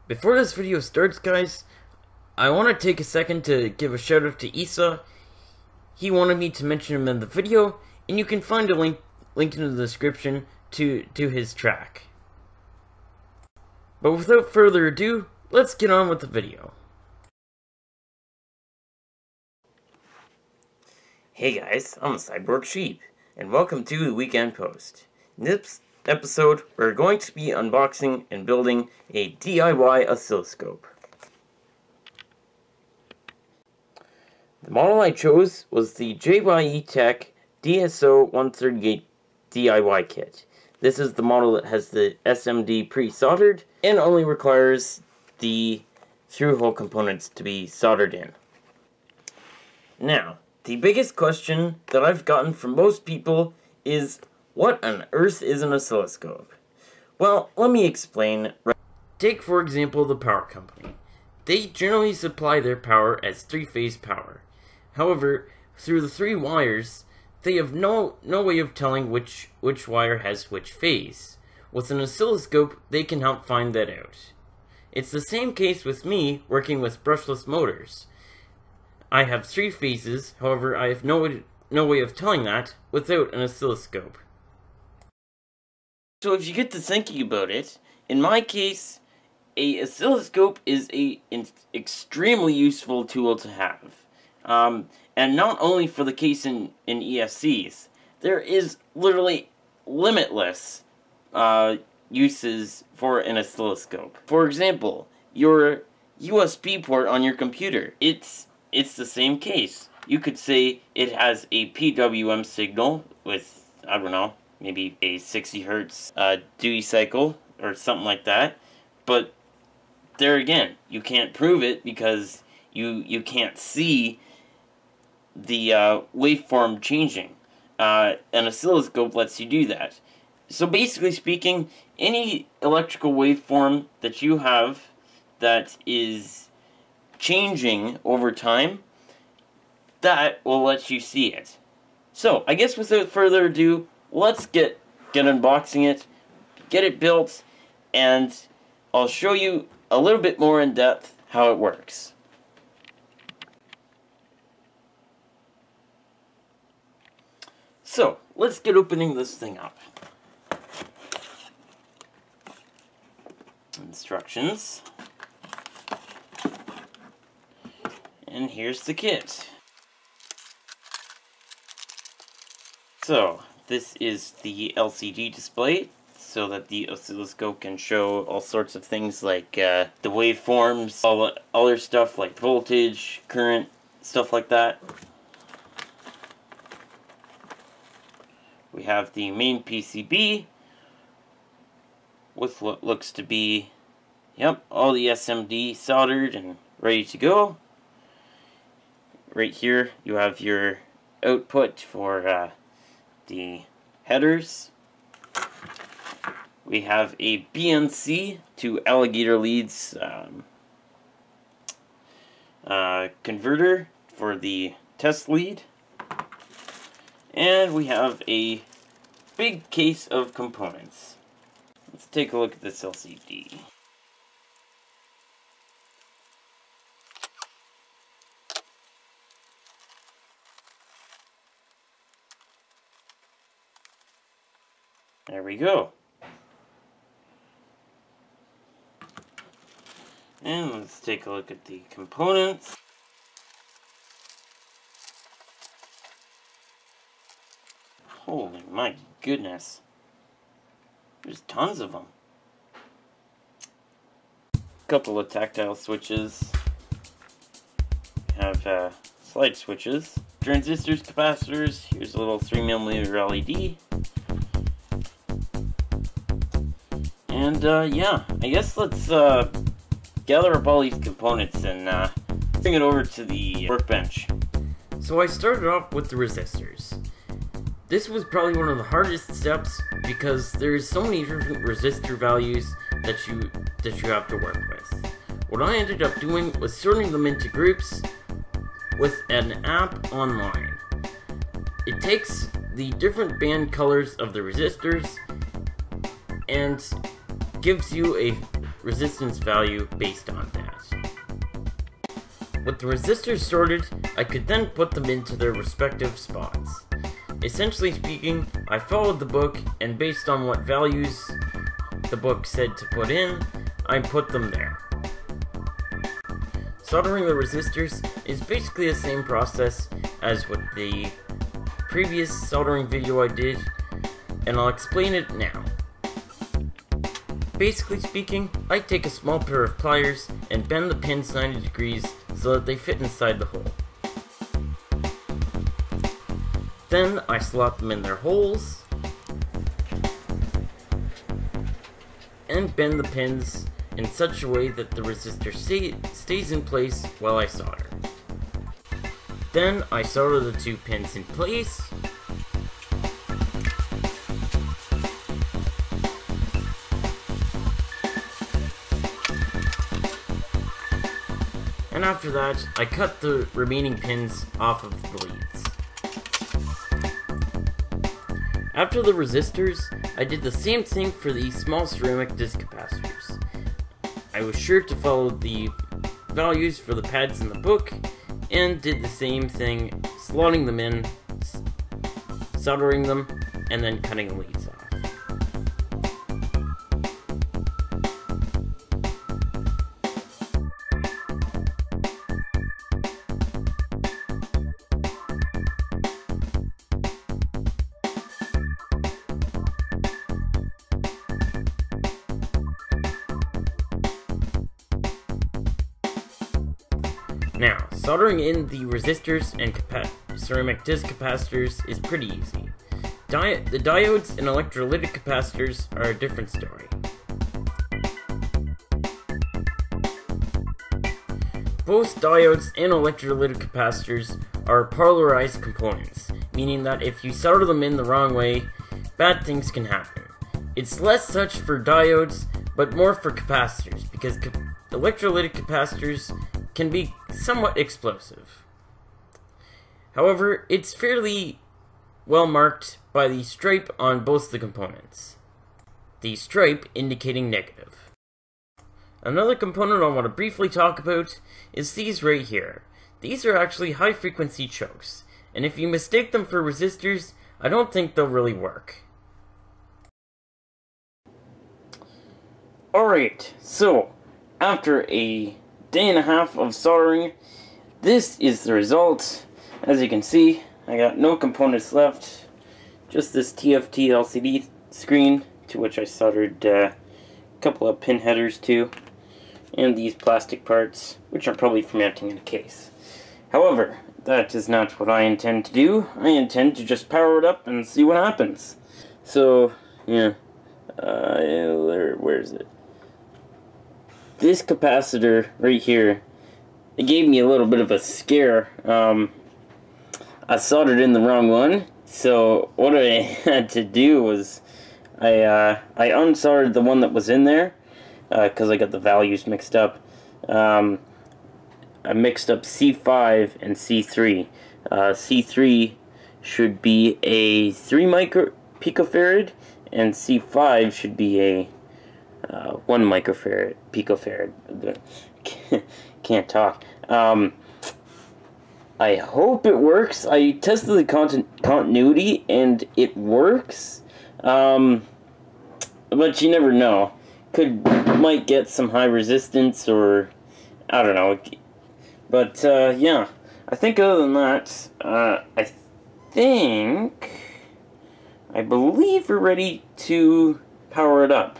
Before this video starts, guys, I want to take a second to give a shout out to Isa. He wanted me to mention him in the video, and you can find a link in the description to his track. But without further ado, let's get on with the video. Hey guys, I'm Cyborg Sheep, and welcome to the Weekend Post. In this episode, we're going to be unboxing and building a DIY oscilloscope. The model I chose was the JYE Tech DSO 138 DIY kit. This is the model that has the SMD pre-soldered and only requires the through-hole components to be soldered in. Now, the biggest question that I've gotten from most people is, what on earth is an oscilloscope? Well, let me explain. Take, for example, the power company. They generally supply their power as three-phase power. However, through the three wires, they have no way of telling which wire has which phase. With an oscilloscope, they can help find that out. It's the same case with me working with brushless motors. I have three phases, however, I have no way of telling that without an oscilloscope. So if you get to thinking about it, in my case, a oscilloscope is an extremely useful tool to have. And not only for the case in ESCs, there is literally limitless uses for an oscilloscope. For example, your USB port on your computer, it's the same case. You could say it has a PWM signal with, I don't know, maybe a 60 Hertz duty cycle or something like that. But there again, you can't prove it because you can't see the waveform changing. An oscilloscope lets you do that. So basically speaking, any electrical waveform that you have that is changing over time, that will let you see it. So I guess without further ado, let's get unboxing it, get it built, and I'll show you a little bit more in depth how it works. So, let's get opening this thing up. Instructions. And here's the kit. So, this is the LCD display, so that the oscilloscope can show all sorts of things like the waveforms, all the other stuff like voltage, current, stuff like that. We have the main PCB with what looks to be, all the SMD soldered and ready to go. Right here you have your output for the headers. We have a BNC to alligator leads converter for the test lead. And we have a big case of components. Let's take a look at this LCD. There we go. And let's take a look at the components. Holy my goodness. There's tons of them. A couple of tactile switches. We have slide switches. Transistors, capacitors. Here's a little 3mm LED. And yeah, I guess let's gather up all these components and bring it over to the workbench. So I started off with the resistors. This was probably one of the hardest steps because there's so many different resistor values that you have to work with. What I ended up doing was sorting them into groups with an app online. It takes the different band colors of the resistors and gives you a resistance value based on that. With the resistors sorted, I could then put them into their respective spots. Essentially speaking, I followed the book, and based on what values the book said to put in, I put them there. Soldering the resistors is basically the same process as with the previous soldering video I did, and I'll explain it now. Basically speaking, I take a small pair of pliers and bend the pins 90 degrees so that they fit inside the hole. Then I slot them in their holes and bend the pins in such a way that the resistor stays in place while I solder. Then I solder the two pins in place, and after that I cut the remaining pins off of the leads. After the resistors, I did the same thing for the small ceramic disc capacitors. I was sure to follow the values for the pads in the book, and did the same thing, slotting them in, soldering them, and then cutting the leads off. Now, soldering in the resistors and ceramic disc capacitors is pretty easy. The diodes and electrolytic capacitors are a different story. Both diodes and electrolytic capacitors are polarized components, meaning that if you solder them in the wrong way, bad things can happen. It's less such for diodes, but more for capacitors, because electrolytic capacitors can be somewhat explosive. However, it's fairly well marked by the stripe on both the components. The stripe indicating negative. Another component I want to briefly talk about is these right here. These are actually high frequency chokes, and if you mistake them for resistors, I don't think they'll really work. Alright, so after a day and a half of soldering, this is the result. As you can see, I got no components left, just this TFT LCD screen, to which I soldered a couple of pin headers to, and these plastic parts, which are probably for mounting in a case. However, that is not what I intend to do. I intend to just power it up and see what happens. So, yeah, where is it? This capacitor right here, it gave me a little bit of a scare. I soldered in the wrong one, so what I had to do was I unsoldered the one that was in there because I got the values mixed up. I mixed up C5 and C3. C3 should be a 3 picofarad, and C5 should be a 1 picofarad. Can't talk. I hope it works. I tested the continuity and it works. But you never know. Might get some high resistance, or I don't know. But yeah, I think other than that, I believe we're ready to power it up.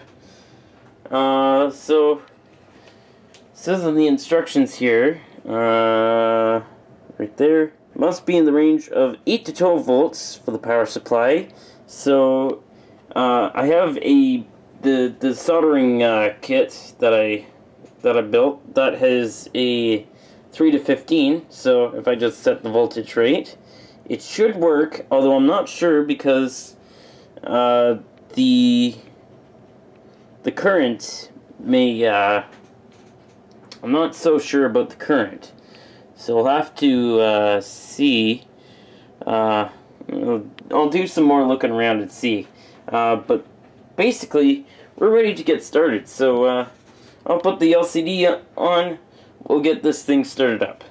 So, it says in the instructions here, right there, must be in the range of 8 to 12 volts for the power supply. So, I have the soldering kit that I built that has a 3 to 15. So, if I just set the voltage rate, it should work. Although I'm not sure because the current may, I'm not so sure about the current, so we'll have to see. I'll do some more looking around and see, but basically we're ready to get started, so I'll put the LCD on. We'll get this thing started up.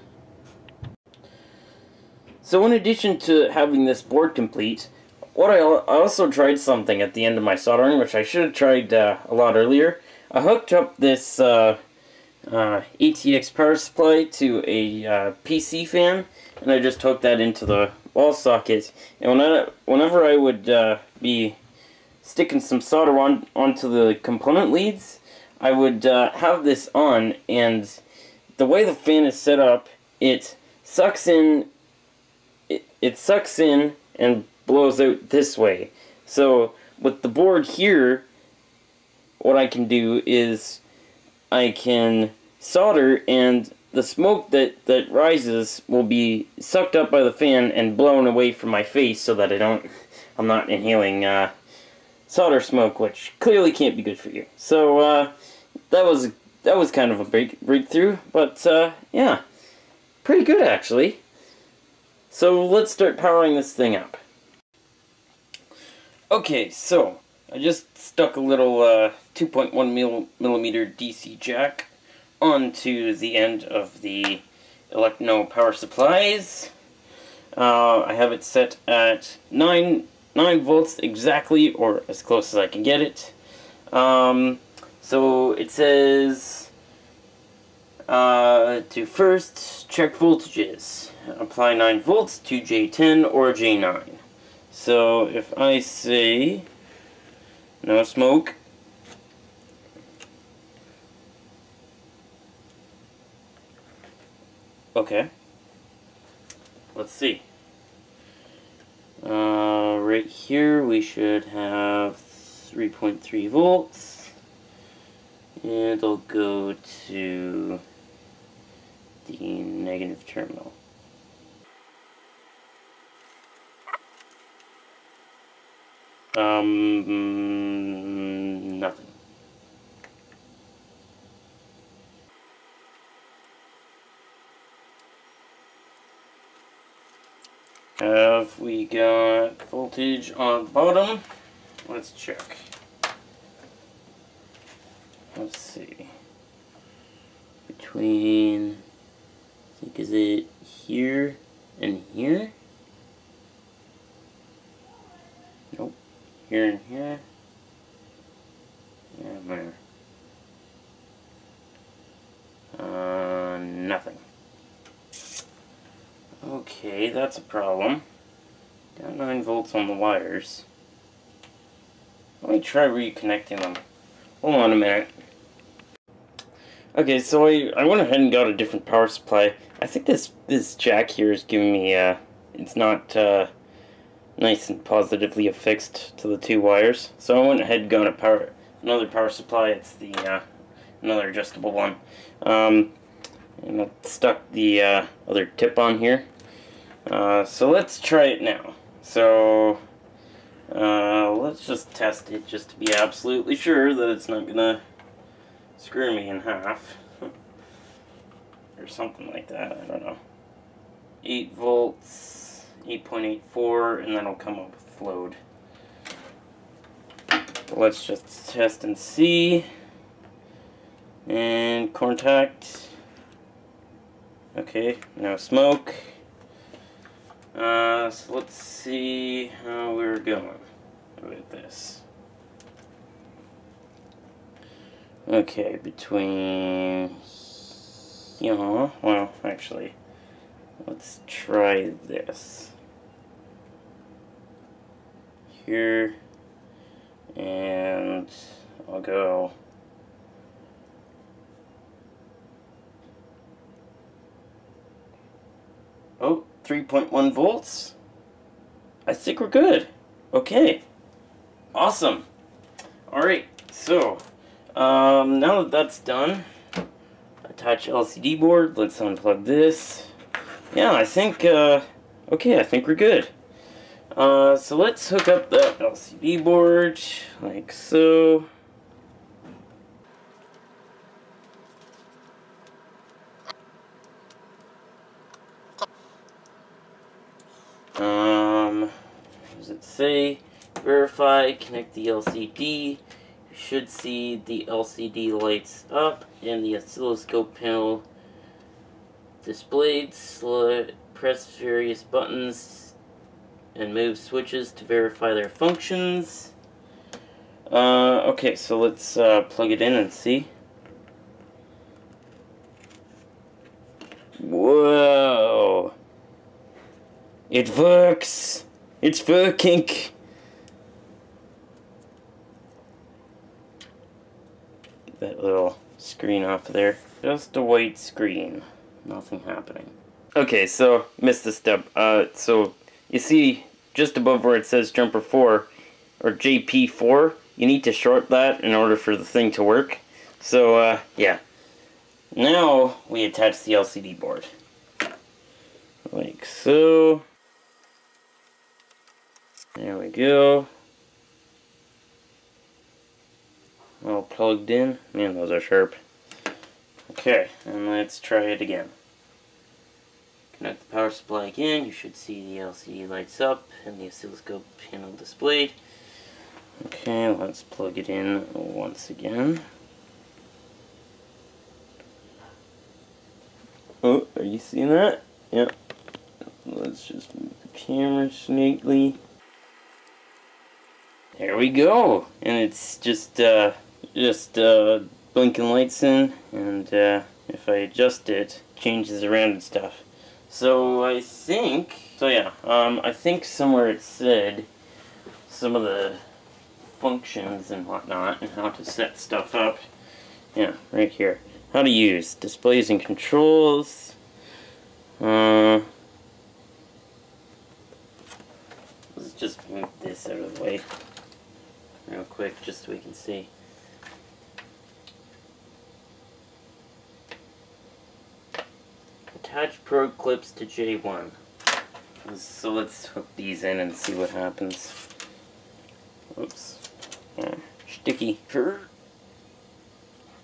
So in addition to having this board complete, I also tried something at the end of my soldering, which I should have tried a lot earlier. I hooked up this ATX power supply to a PC fan, and I just hooked that into the wall socket. And whenever I would be sticking some solder onto the component leads, I would have this on, and the way the fan is set up, it sucks in and blows out this way. So with the board here, what I can do is I can solder, and the smoke that rises will be sucked up by the fan and blown away from my face, so that I'm not inhaling solder smoke, which clearly can't be good for you. So that was kind of a breakthrough, but yeah, pretty good actually. So let's start powering this thing up. Okay, so I just stuck a little 2.1 millimeter DC jack onto the end of the Elecno power supplies. I have it set at 9 volts exactly, or as close as I can get it. So it says to first check voltages. Apply 9 volts to J10 or J9. So if I say no smoke, okay, let's see. Right here we should have 3.3 volts, and I'll go to the negative terminal. Nothing. Have we got voltage on the bottom? Let's check. Let's see. Between, I think, is it here and here? Nope. Here and here. And where? Nothing. Okay, that's a problem. Got 9 volts on the wires. Let me try reconnecting them. Hold on a minute. Okay, so I went ahead and got a different power supply. I think this jack here is giving me it's not nice and positively affixed to the 2 wires. So I went ahead and got another power supply. It's the another adjustable one. And I stuck the other tip on here. So let's try it now. So let's just test it just to be absolutely sure that it's not gonna screw me in half. Or something like that, I don't know. 8 volts, 8.84, and then it'll come up with load. Let's just test and see. And contact. Okay, no smoke. So let's see how we're going with this. Okay, between, well, actually, let's try this. Here, and I'll go. Oh, 3.1 volts. I think we're good. Okay. Awesome. Alright, so, now that that's done, attach LCD board. Let's unplug this. Yeah, I think, okay, I think we're good. So let's hook up that LCD board, like so. What does it say? Verify, connect the LCD. You should see the LCD lights up and the oscilloscope panel displayed. Press various buttons and move switches to verify their functions. Okay, so let's plug it in and see. Whoa! It works! It's working! That little screen off there. Just a white screen. Nothing happening. Okay, so missed a step. So you see just above where it says jumper 4 or JP4, you need to short that in order for the thing to work. So yeah. Now we attach the LCD board. Like so. There we go. All plugged in. Man, those are sharp. Okay, and let's try it again. Connect the power supply again. You should see the LCD lights up and the oscilloscope panel displayed. Okay, let's plug it in once again. Oh, are you seeing that? Yep. Let's just move the camera slightly. There we go, and it's just blinking lights in, and if I adjust it, changes around and stuff. So I think, I think somewhere it said some of the functions and whatnot, and how to set stuff up. Yeah, right here. How to use displays and controls. Let's just move this out of the way real quick, just so we can see. Attach probe clips to J1. So let's hook these in and see what happens. Oops. Sticky.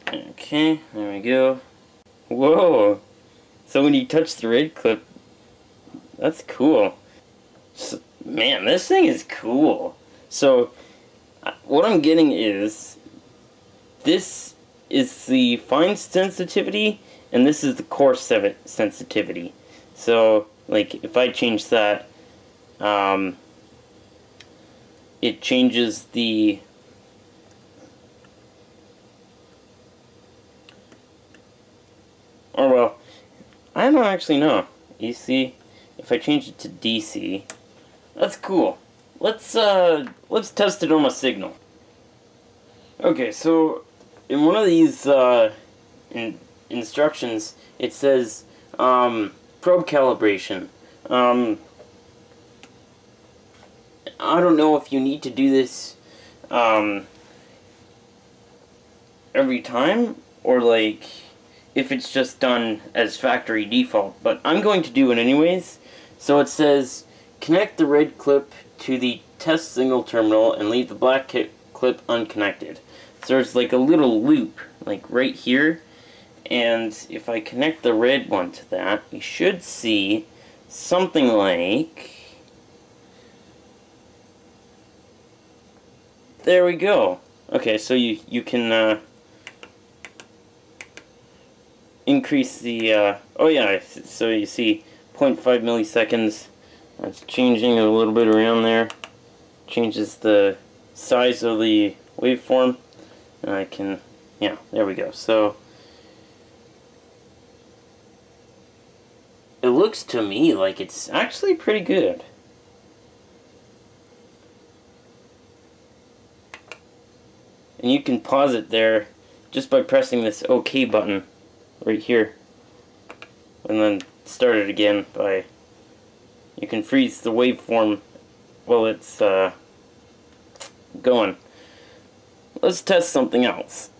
Okay, there we go. Whoa! So when you touch the red clip, that's cool. So, man, this thing is cool. So, what I'm getting is, this is the fine sensitivity, and this is the coarse sensitivity. So, like, if I change that, it changes the or well, I don't actually know. AC, if I change it to DC, that's cool. Let's test it on my signal. Okay, so in one of these instructions, it says probe calibration. I don't know if you need to do this every time, or like if it's just done as factory default, but I'm going to do it anyways. So it says connect the red clip to the test signal terminal and leave the black clip unconnected. So there's like a little loop like right here, and if I connect the red one to that, we should see something like, there we go. Okay, so you can increase the oh yeah, so you see 0.5 milliseconds. That's changing a little bit around there. Changes the size of the waveform, and I can, yeah, there we go. So it looks to me like it's actually pretty good. And you can pause it there just by pressing this OK button right here, and then start it again by, you can freeze the waveform while it's going. Let's test something else.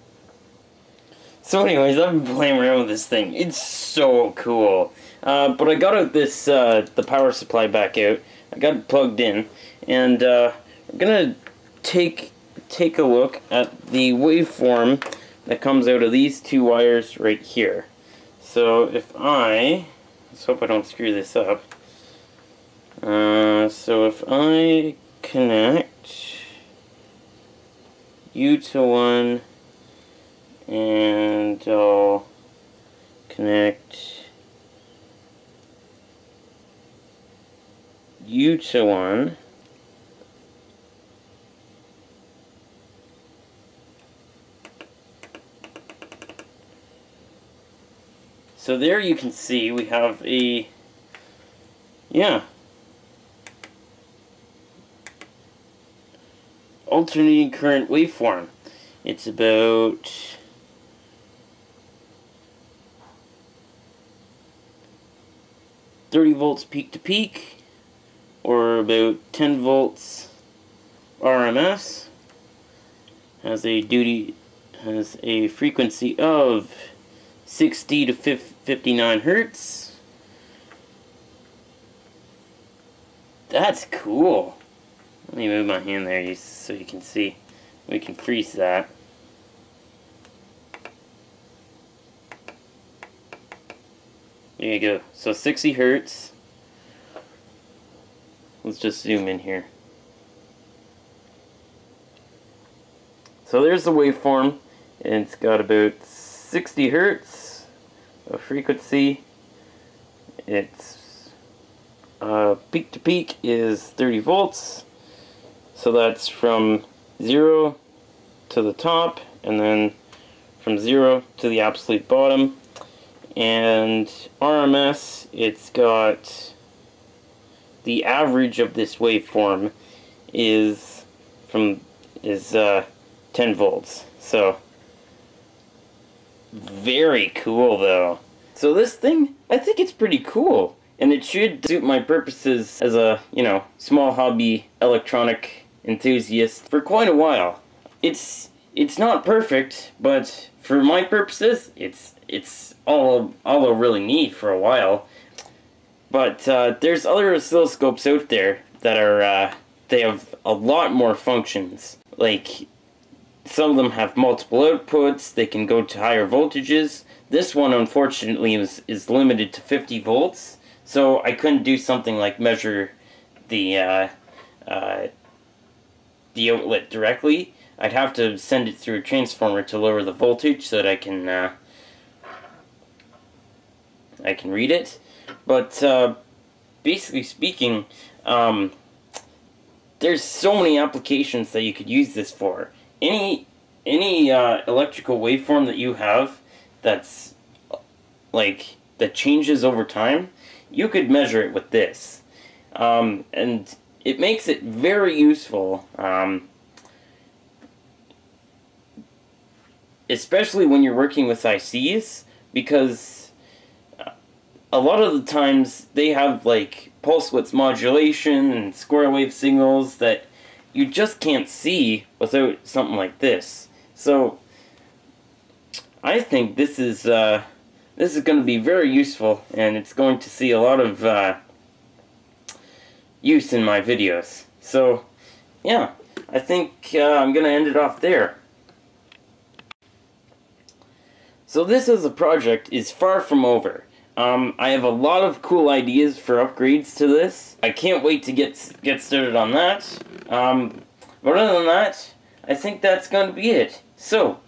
So anyways, I've been playing around with this thing. It's so cool. But I got out this the power supply back out. I got it plugged in, and we're gonna take a look at the waveform that comes out of these two wires right here. So if let's hope I don't screw this up. So if I connect U to 1, and I'll connect U to 1. So there you can see we have a, alternating current waveform. It's about 30 volts peak to peak, or about 10 volts RMS. Has a frequency of 60 to 59 hertz. That's cool. Let me move my hand there so you can see. We can freeze that. There you go. So 60 hertz. Let's just zoom in here. So there's the waveform, and it's got about 60 hertz of frequency. Its peak to peak is 30 volts. So that's from 0 to the top, and then from 0 to the absolute bottom. And RMS, it's got the average of this waveform is 10 volts. So very cool though. So this thing, I think it's pretty cool, and it should suit my purposes as a, small hobby electronic enthusiast for quite a while. It's not perfect, but for my purposes, it's all I'll really need for a while. But there's other oscilloscopes out there that are they have a lot more functions. Like, some of them have multiple outputs. They can go to higher voltages. This one, unfortunately, is limited to 50 volts. So I couldn't do something like measure the outlet directly. I'd have to send it through a transformer to lower the voltage so that I can read it. But basically speaking, there's so many applications that you could use this for. Any electrical waveform that you have that's that changes over time, you could measure it with this, and it makes it very useful, especially when you're working with ICs, because a lot of the times they have like pulse width modulation and square wave signals that you just can't see without something like this. So I think this is going to be very useful, and it's going to see a lot of use in my videos. So yeah, I think I'm going to end it off there. So this as a project is far from over. I have a lot of cool ideas for upgrades to this. I can't wait to get started on that. But other than that, I think that's going to be it. So,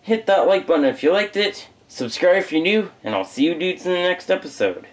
hit that like button if you liked it, subscribe if you're new, and I'll see you dudes in the next episode.